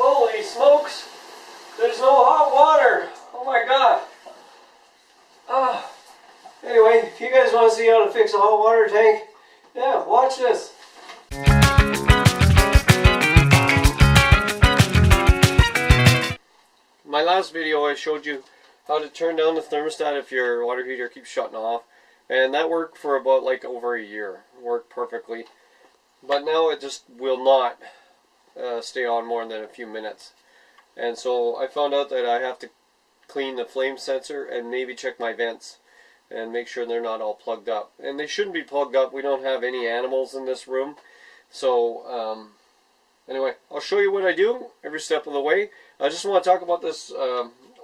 Holy smokes! There's no hot water! Oh my god! Anyway, if you guys want to see how to fix a hot water tank, yeah, watch this. My last video I showed you how to turn down the thermostat if your water heater keeps shutting off, and that worked for about like over a year. It worked perfectly, but now it just will not stay on more than a few minutes. And so I found out that I have to clean the flame sensor and maybe check my vents and make sure they're not all plugged up. And they shouldn't be plugged up. We don't have any animals in this room. So anyway, I'll show you what I do every step of the way. I just want to talk about this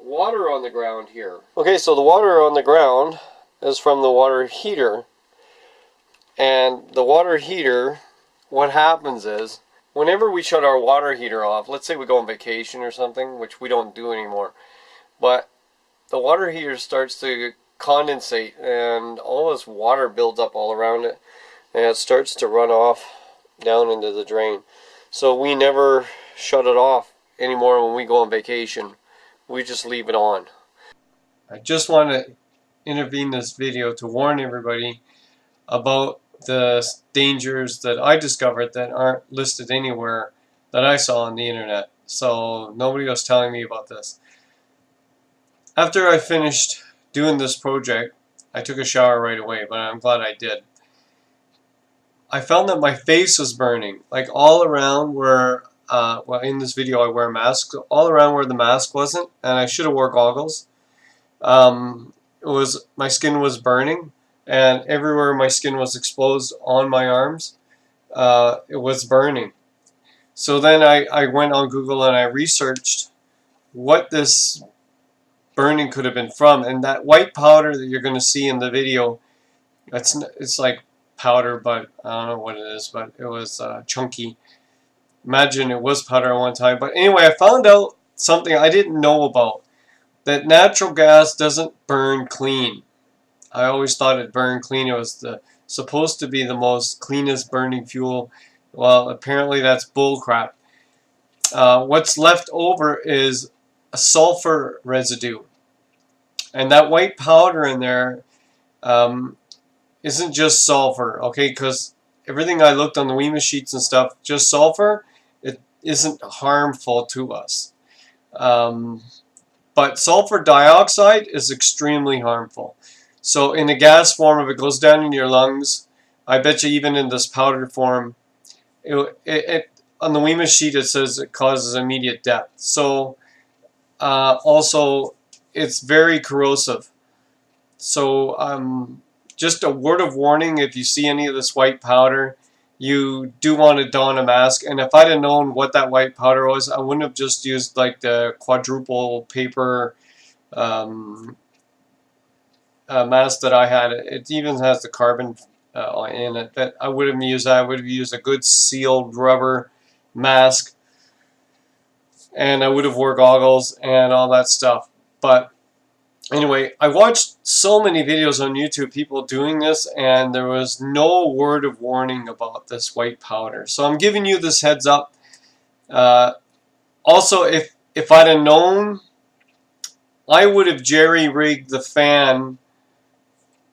water on the ground here. Okay, so the water on the ground is from the water heater. And the water heater, what happens is, whenever we shut our water heater off, let's say we go on vacation or something, which we don't do anymore, but the water heater starts to condensate and all this water builds up all around it and it starts to run off down into the drain. So we never shut it off anymore when we go on vacation. We just leave it on. I just want to intervene this video to warn everybody about the dangers that I discovered that aren't listed anywhere that I saw on the internet. So nobody was telling me about this. After I finished doing this project, I took a shower right away, but I'm glad I did. I found that my face was burning, like all around where, well, in this video I wear masks, all around where the mask wasn't, and I should have wore goggles. My skin was burning, and everywhere my skin was exposed on my arms, it was burning. So then I went on Google and I researched what this burning could have been from, and that white powder that you're going to see in the video, it's like powder, but I don't know what it is, but it was chunky. Imagine it was powder at one time. But anyway, I found out something I didn't know about, that natural gas doesn't burn clean. I always thought it burned clean. It was supposed to be the most cleanest burning fuel. Well, apparently that's bull crap. What's left over is a sulfur residue. And that white powder in there isn't just sulfur, okay? Because everything I looked on the WEMA sheets and stuff, just sulfur, it isn't harmful to us. But sulfur dioxide is extremely harmful. So in the gas form, if it goes down in your lungs, I bet you even in this powdered form, on the WEMA sheet it says it causes immediate death. So also it's very corrosive. So just a word of warning, if you see any of this white powder, you do want to don a mask. And if I'd have known what that white powder was, I wouldn't have just used like the quadruple paper mask that I had. It even has the carbon in it. That I would have used that. I would have used a good sealed rubber mask, and I would have wore goggles and all that stuff. But anyway, I watched so many videos on YouTube, people doing this, and there was no word of warning about this white powder. So I'm giving you this heads up. Also, if I'd have known, I would have jerry-rigged the fan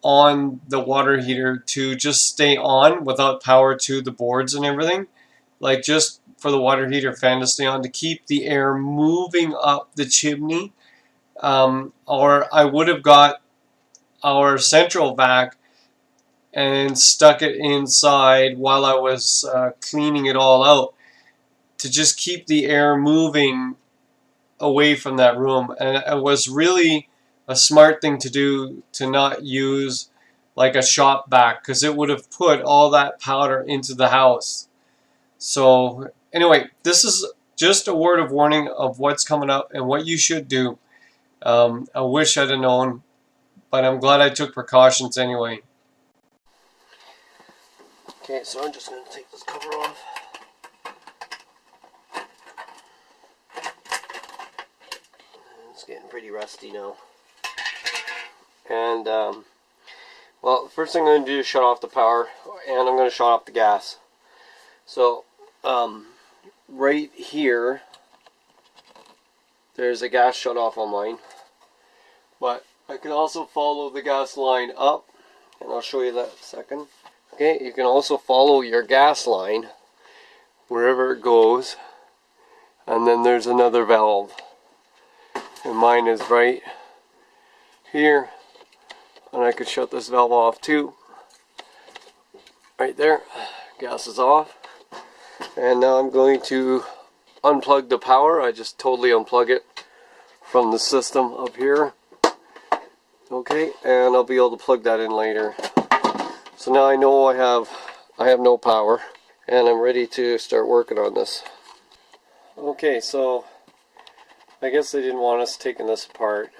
on the water heater to just stay on without power to the boards and everything. Like just for the water heater fan to stay on to keep the air moving up the chimney. Or I would have got our central vac and stuck it inside while I was cleaning it all out to just keep the air moving away from that room. And it was really a smart thing to do, to not use like a shop vac, because it would have put all that powder into the house. So anyway, this is just a word of warning of what's coming up and what you should do. I wish I'd have known, but I'm glad I took precautions anyway. Okay, so I'm just going to take this cover off. It's getting pretty rusty now. And, well, the first thing I'm going to do is shut off the power, and I'm going to shut off the gas. So, right here there's a gas shut off on mine. But I can also follow the gas line up, and I'll show you that in a second. Okay, you can also follow your gas line wherever it goes, and then there's another valve, and mine is right here, and I could shut this valve off too. Right there, gas is off. And now I'm going to unplug the power. I just totally unplug it from the system up here. Okay, and I'll be able to plug that in later. So now I know I have no power, and I'm ready to start working on this. Okay, so I guess they didn't want us taking this apart.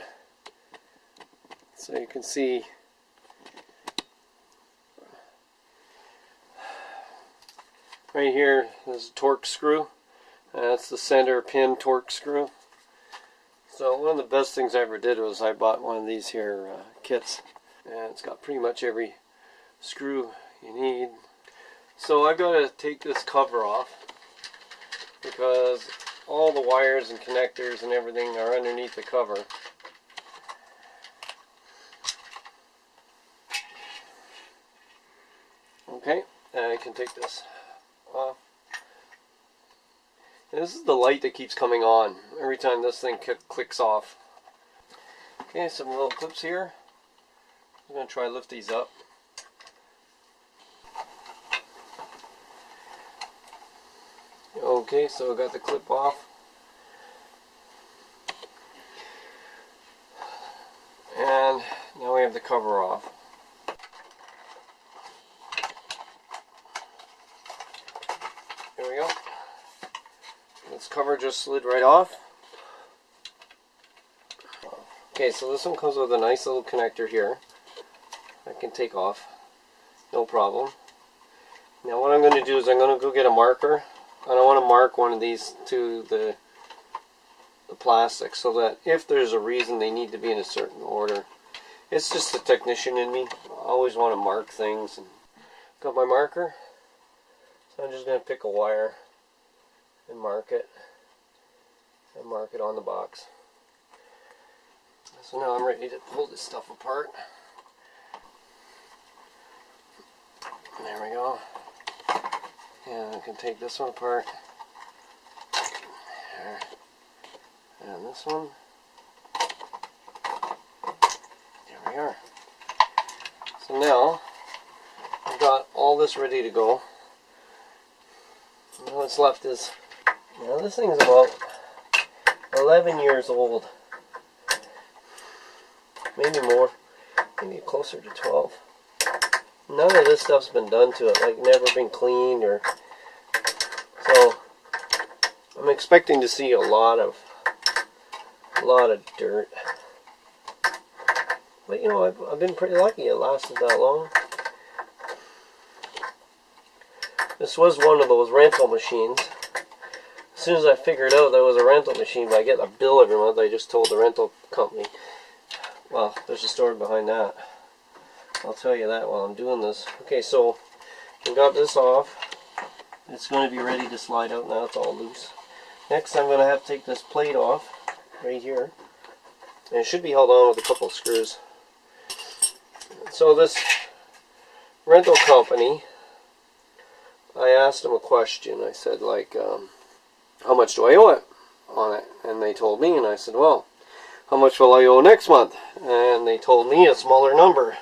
So you can see right here, there's a torque screw. That's the center pin torque screw. So one of the best things I ever did was I bought one of these here kits. And it's got pretty much every screw you need. So I've got to take this cover off because all the wires and connectors and everything are underneath the cover. Okay, and I can take this off. And this is the light that keeps coming on every time this thing clicks off. Okay, some little clips here. I'm going to try to lift these up. Okay, so I got the clip off. And now we have the cover off. There we go. This cover just slid right off. Okay, so this one comes with a nice little connector here. I can take off, no problem. Now what I'm going to do is I'm going to go get a marker, and I want to mark one of these to the plastic so that if there's a reason they need to be in a certain order. It's just the technician in me. I always want to mark things. And got my marker, so I'm just going to pick a wire and mark it on the box. So now I'm ready to pull this stuff apart. There we go. And I can take this one apart. There. And this one. There we are. So now I've got all this ready to go. Now what's left is, now this thing's about 11 years old. Maybe more. Maybe closer to 12. None of this stuff's been done to it, like never been cleaned or so. I'm expecting to see a lot of dirt. But you know, I've been pretty lucky it lasted that long. This was one of those rental machines. As soon as I figured out that it was a rental machine, but I get a bill every month, I just told the rental company. Well, there's a story behind that. I'll tell you that while I'm doing this. Okay, so we got this off. It's going to be ready to slide out now. It's all loose. Next, I'm going to have to take this plate off right here. And it should be held on with a couple of screws. So this rental company, I asked them a question. I said, like, how much do I owe it on it? And they told me, and I said, well, how much will I owe next month? And they told me a smaller number.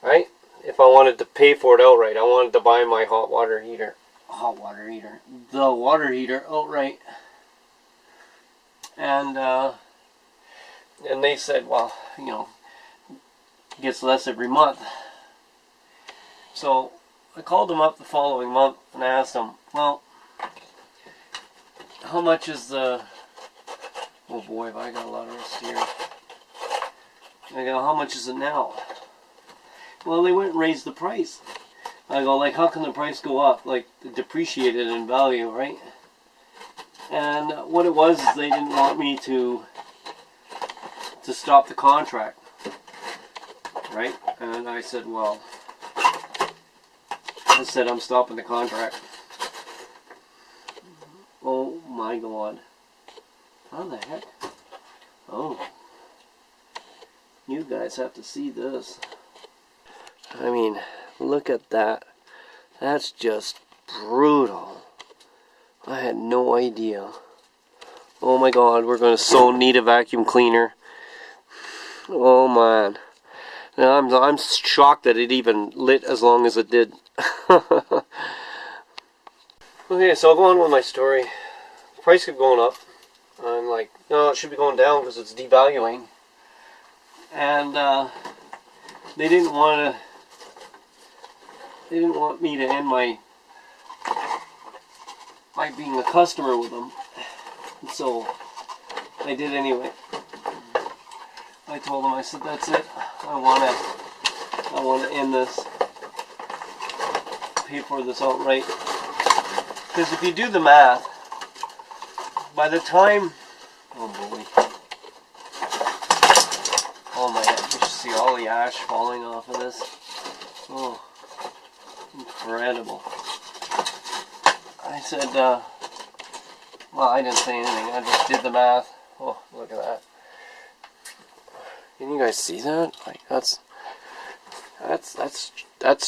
Right? If I wanted to pay for it outright, I wanted to buy my the water heater outright. And they said, well, you know, it gets less every month. So I called them up the following month and I asked them, well, how much is the, oh boy, have I got a lot of this here. I go, how much is it now? Well, they went and raised the price. I go, like, how can the price go up? Like, depreciated in value, right? And what it was is they didn't want me to stop the contract, right? And I said, well, I said I'm stopping the contract. Oh my God. How the heck? Oh. You guys have to see this. I mean, look at that. That's just brutal. I had no idea. Oh my god, we're going to so need a vacuum cleaner. Oh man. Now I'm shocked that it even lit as long as it did. Okay, so I'll go on with my story. The price kept going up. I'm like, no, it should be going down because it's devaluing. And they didn't want me to end my being a customer with them. So I did anyway. I told them, I said, that's it. I want to end this. Pay for this outright. Because if you do the math, by the time, oh boy, oh my god, you should see all the ash falling off of this. Oh, incredible. I said, well, I didn't say anything. I just did the math. Oh, look at that. Can you guys see that? Like that's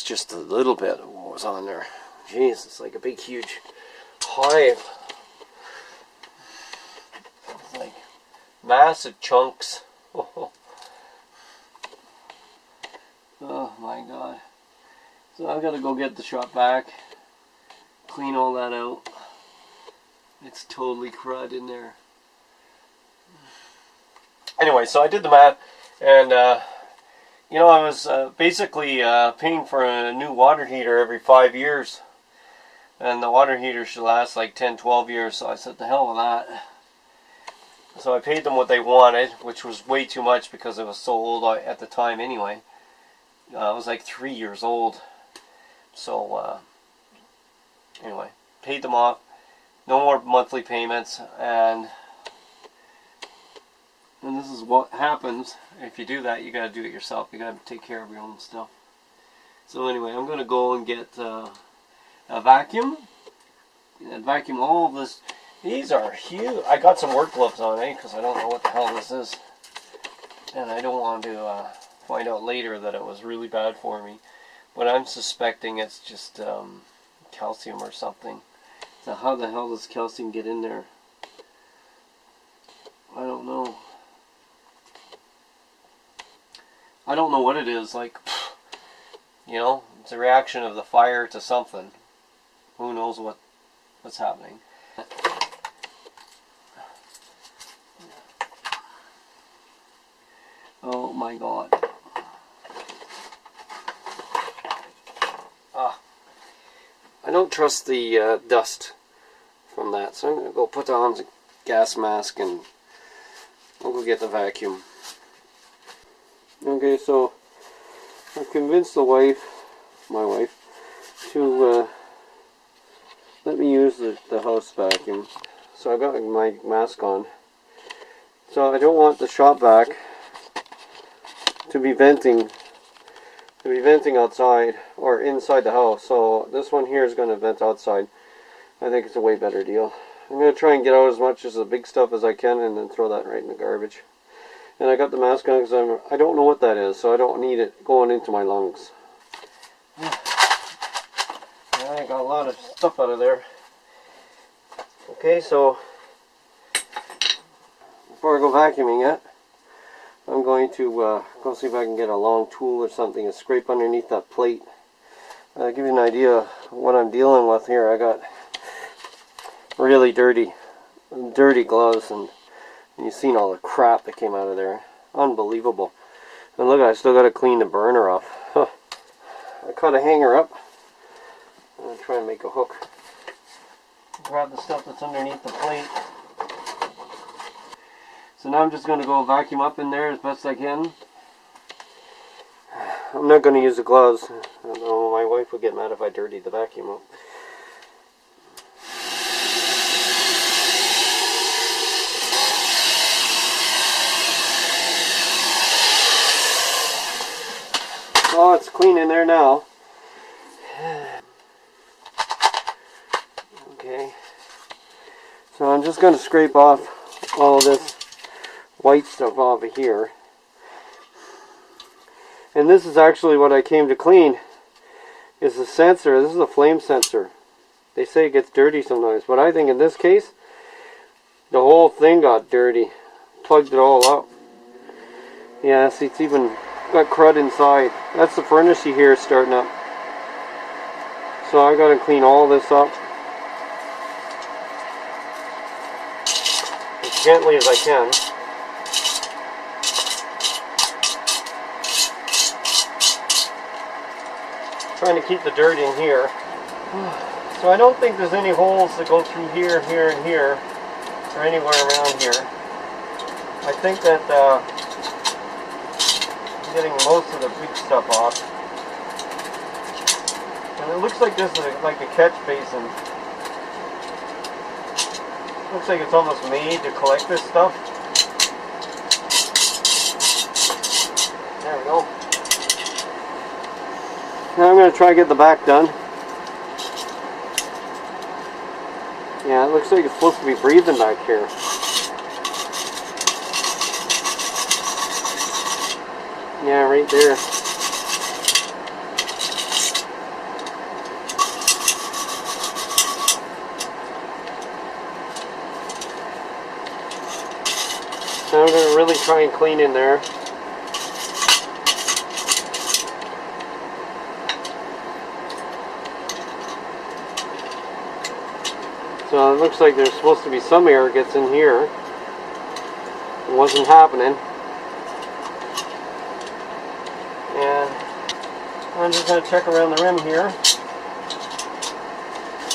just a little bit of what was on there. Jeez, it's like a big, huge hive. It's like massive chunks. Oh my god. So I've got to go get the shop vac, clean all that out. It's totally crud in there. Anyway, so I did the math, and you know, I was basically paying for a new water heater every 5 years. And the water heater should last like 10-12 years, so I said, the hell with that. So I paid them what they wanted, which was way too much because it was so old at the time anyway. It was like 3 years old. So anyway, paid them off. No more monthly payments, and this is what happens if you do that. You got to do it yourself. You got to take care of your own stuff. So anyway, I'm gonna go and get a vacuum and vacuum all of this. These are huge. I got some work gloves on, because I don't know what the hell this is, and I don't want to find out later that it was really bad for me. But I'm suspecting it's just calcium or something. So how the hell does calcium get in there? I don't know. I don't know what it is. Like, you know, it's a reaction of the fire to something. Who knows what's happening. Oh my god. I don't trust the dust from that, so I'm going to go put on the gas mask and I'll go get the vacuum. Okay, so I've convinced my wife, to let me use the house vacuum. So I've got my mask on. So I don't want the shop vac to be venting outside or inside the house. So this one here is going to vent outside. I think it's a way better deal. I'm going to try and get out as much of the big stuff as I can and then throw that right in the garbage. And I got the mask on because I don't know what that is, so I don't need it going into my lungs. Yeah, I got a lot of stuff out of there. Okay, so before I go vacuuming it, I'm going to go see if I can get a long tool or something and scrape underneath that plate. Give you an idea of what I'm dealing with here. I got really dirty gloves, and you've seen all the crap that came out of there. Unbelievable. And look, I still got to clean the burner off. Huh. I cut a hanger up. I'm going to try and make a hook. Grab the stuff that's underneath the plate. So now I'm just going to go vacuum up in there as best I can. I'm not going to use the gloves. I know my wife would get mad if I dirtied the vacuum up. Oh, it's clean in there now. Okay. So I'm just going to scrape off all this white stuff off of here. And this is actually what I came to clean, is the sensor. This is a flame sensor. They say it gets dirty sometimes, but I think in this case, the whole thing got dirty. Plugged it all up. Yeah, see, it's even got crud inside. That's the furnace you hear starting up. So I gotta clean all this up as gently as I can. Trying to keep the dirt in here. So I don't think there's any holes that go through here, here, and here, or anywhere around here. I think that I'm getting most of the big stuff off. And it looks like this is like a catch basin. Looks like it's almost made to collect this stuff. There we go. Now I'm going to try to get the back done. Yeah, it looks like it's supposed to be breathing back here. Yeah, right there. Now I'm going to really try and clean in there. So it looks like there's supposed to be some air gets in here. It wasn't happening. And I'm just going to check around the rim here.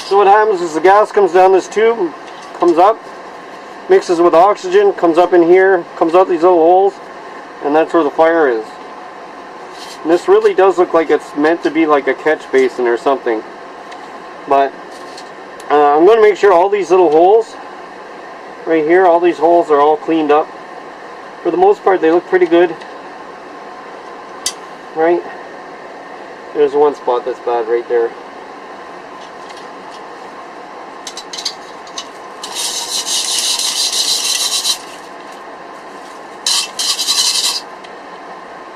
So what happens is the gas comes down this tube, comes up, mixes with oxygen, comes up in here, comes out these little holes, and that's where the fire is. And this really does look like it's meant to be like a catch basin or something. But I'm going to make sure all these little holes right here, all these holes are all cleaned up. For the most part, they look pretty good. Right? There's one spot that's bad right there.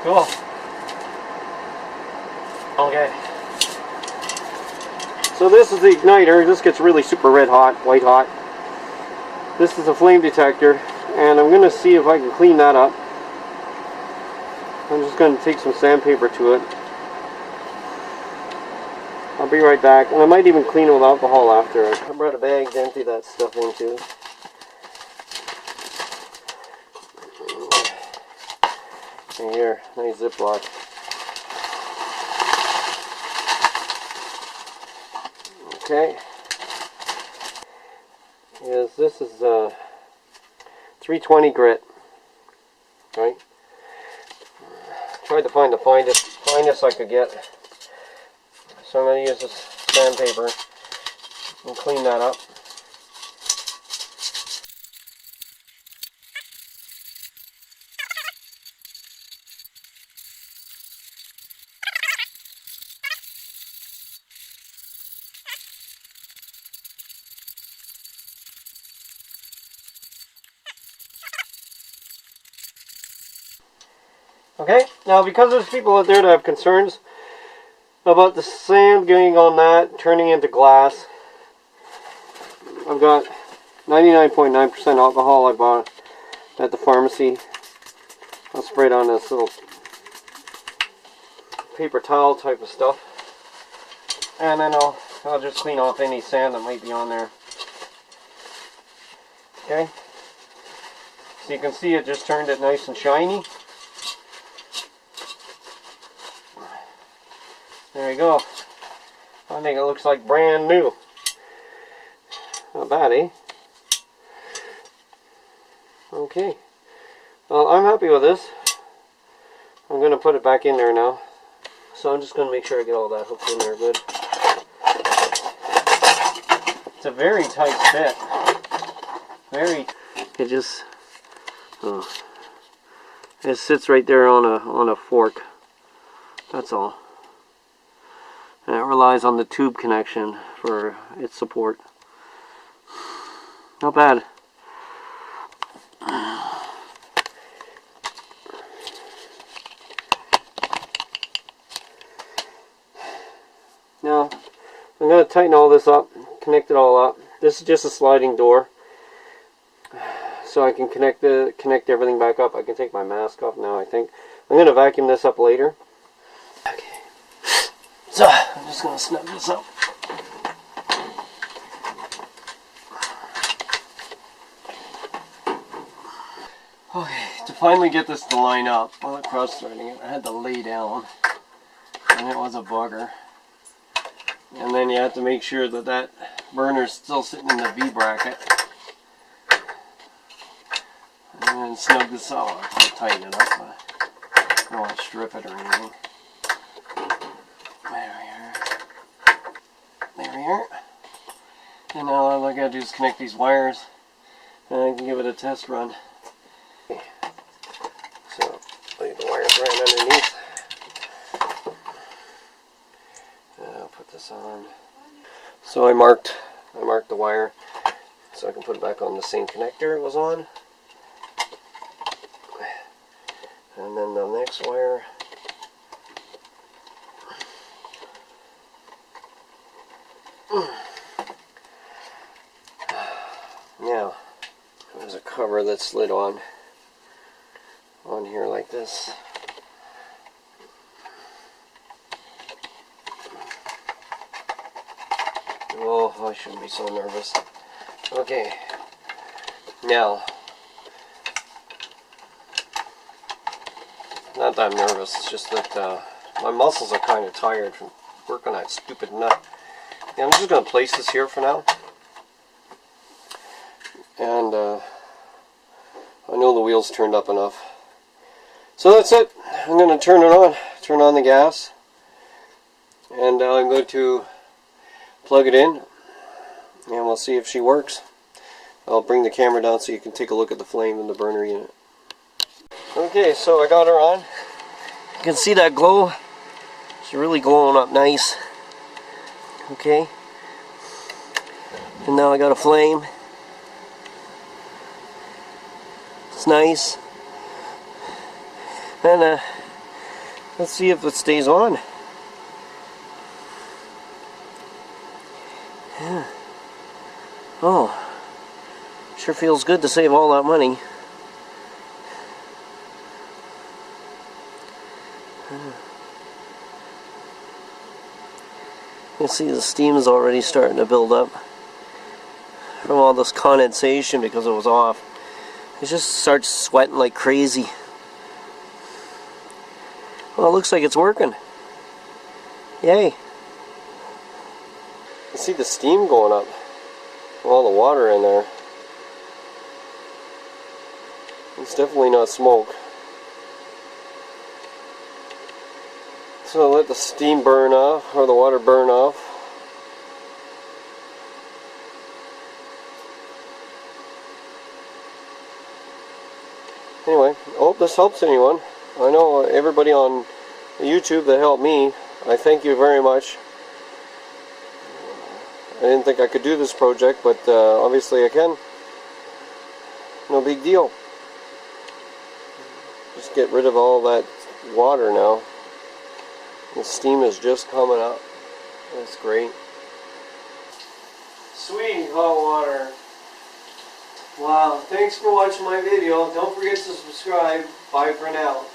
Cool. Okay. So this is the igniter. This gets really super red hot, white hot. This is a flame detector, and I'm going to see if I can clean that up. I'm just going to take some sandpaper to it. I'll be right back, and I might even clean it with alcohol after. I brought a bag to empty that stuff into. And here, nice Ziploc. Okay. Yes, this is 320 grit. Right? Tried to find the finest I could get. So I'm going to use this sandpaper and clean that up. Okay, now because there's people out there that have concerns about the sand getting on that, turning into glass, I've got 99.9% alcohol I bought at the pharmacy. I'll spray it on this little paper towel type of stuff. And then I'll just clean off any sand that might be on there. Okay, so you can see it just turned it nice and shiny. There you go. I think it looks like brand new. Not bad, eh? Okay. Well, I'm happy with this. I'm going to put it back in there now. So I'm just going to make sure I get all that hooked in there good. It's a very tight fit. It just it sits right there on a fork. That's all. And it relies on the tube connection for its support. Not bad. tighten all this up, connect it all up. This is just a sliding door, so I can connect everything back up. I can take my mask off now, I think. I'm going to vacuum this up later. Okay. So, I'm just going to snug this up. Okay, to finally get this to line up while cross-threading it, I had to lay down, and it was a bugger. And then you have to make sure that that burner is still sitting in the V bracket. And then snug this out. I can't tighten it up, but I don't want to strip it or anything. There we are. There we are. And now all I gotta do is connect these wires, and I can give it a test run. So, lay the wires right underneath. I'll put this on. So I marked the wire so I can put it back on the same connector it was on. And then the next wire. Now, there's a cover that slid on here like this. Oh, I shouldn't be so nervous. Okay, now, not that I'm nervous, it's just that my muscles are kind of tired from working on that stupid nut. Yeah, I'm just going to place this here for now. And I know the wheel's turned up enough. So that's it. I'm going to turn on the gas. And I'm going to plug it in, and we'll see if she works. I'll bring the camera down so you can take a look at the flame in the burner unit. Okay, so I got her on. You can see that glow. She's really glowing up nice. Okay. And now I got a flame. It's nice. And let's see if it stays on. Yeah. Oh, sure feels good to save all that money. You can see the steam is already starting to build up from all this condensation because it was off. It just starts sweating like crazy. Well, it looks like it's working. Yay. You see the steam going up, all the water in there. It's definitely not smoke. So let the steam burn off, or the water burn off. Anyway, I hope this helps anyone. I know everybody on YouTube that helped me, I thank you very much. I didn't think I could do this project, but obviously I can. No big deal. Just get rid of all that water now. The steam is just coming up. That's great. Sweet hot water. Wow, thanks for watching my video. Don't forget to subscribe. Bye for now.